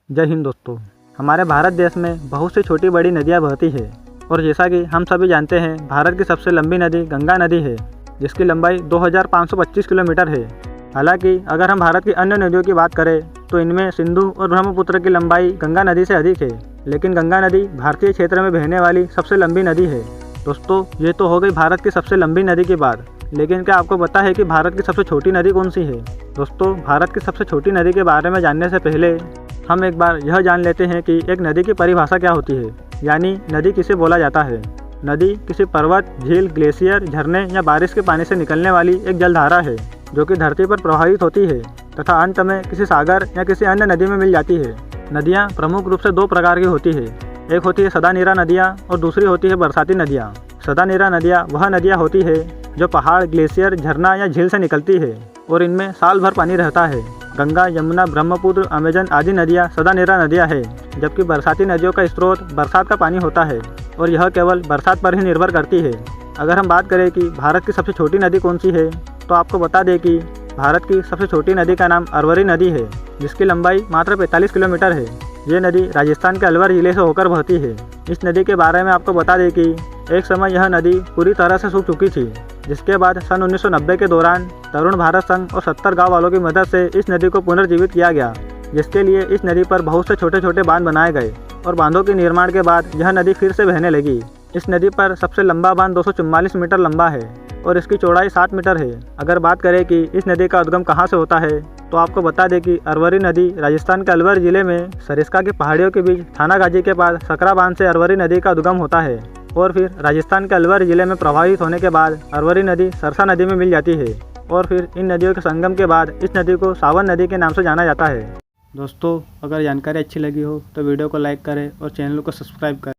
जय हिंद दोस्तों। हमारे भारत देश में बहुत सी छोटी बड़ी नदियाँ बहती है और जैसा कि हम सभी जानते हैं, भारत की सबसे लंबी नदी गंगा नदी है, जिसकी लंबाई 2525 किलोमीटर है। हालांकि अगर हम भारत की अन्य नदियों की बात करें तो इनमें सिंधु और ब्रह्मपुत्र की लंबाई गंगा नदी से अधिक है, लेकिन गंगा नदी भारतीय क्षेत्र में बहने वाली सबसे लंबी नदी है। दोस्तों, ये तो हो गई भारत की सबसे लंबी नदी की बात, लेकिन क्या आपको पता है कि भारत की सबसे छोटी नदी कौन सी है? दोस्तों, भारत की सबसे छोटी नदी के बारे में जानने से पहले हम एक बार यह जान लेते हैं कि एक नदी की परिभाषा क्या होती है, यानी नदी किसे बोला जाता है। नदी किसी पर्वत, झील, ग्लेशियर, झरने या बारिश के पानी से निकलने वाली एक जलधारा है जो कि धरती पर प्रवाहित होती है तथा अंत में किसी सागर या किसी अन्य नदी में मिल जाती है। नदियाँ प्रमुख रूप से दो प्रकार की होती है, एक होती है सदानीरा नदियाँ और दूसरी होती है बरसाती नदियाँ। सदानीरा नदियाँ वह नदियाँ होती है जो पहाड़, ग्लेशियर, झरना या झील से निकलती है और इनमें साल भर पानी रहता है। गंगा, यमुना, ब्रह्मपुत्र, अमेजन आदि नदियाँ सदानीरा नदियाँ हैं, जबकि बरसाती नदियों का स्रोत बरसात का पानी होता है और यह केवल बरसात पर ही निर्भर करती है। अगर हम बात करें कि भारत की सबसे छोटी नदी कौन सी है, तो आपको बता दें कि भारत की सबसे छोटी नदी का नाम अरवरी नदी है, जिसकी लंबाई मात्र 45 किलोमीटर है। ये नदी राजस्थान के अलवर जिले से होकर बहती है। इस नदी के बारे में आपको बता दें कि एक समय यह नदी पूरी तरह से सूख चुकी थी, जिसके बाद सन 1990 के दौरान तरुण भारत संघ और 70 गांव वालों की मदद से इस नदी को पुनर्जीवित किया गया, जिसके लिए इस नदी पर बहुत से छोटे छोटे बांध बनाए गए और बांधों के निर्माण के बाद यह नदी फिर से बहने लगी। इस नदी पर सबसे लंबा बांध 244 मीटर लंबा है और इसकी चौड़ाई 7 मीटर है। अगर बात करें कि इस नदी का उद्गम कहाँ से होता है, तो आपको बता दें कि अरवरी नदी राजस्थान के अलवर जिले में सरिस्का की पहाड़ियों के बीच थानागाजी के पास सकरा बांध से अरवरी नदी का उद्गम होता है और फिर राजस्थान के अलवर जिले में प्रवाहित होने के बाद अरवरी नदी सरसा नदी में मिल जाती है और फिर इन नदियों के संगम के बाद इस नदी को सावन नदी के नाम से जाना जाता है। दोस्तों, अगर जानकारी अच्छी लगी हो तो वीडियो को लाइक करें और चैनल को सब्सक्राइब करें।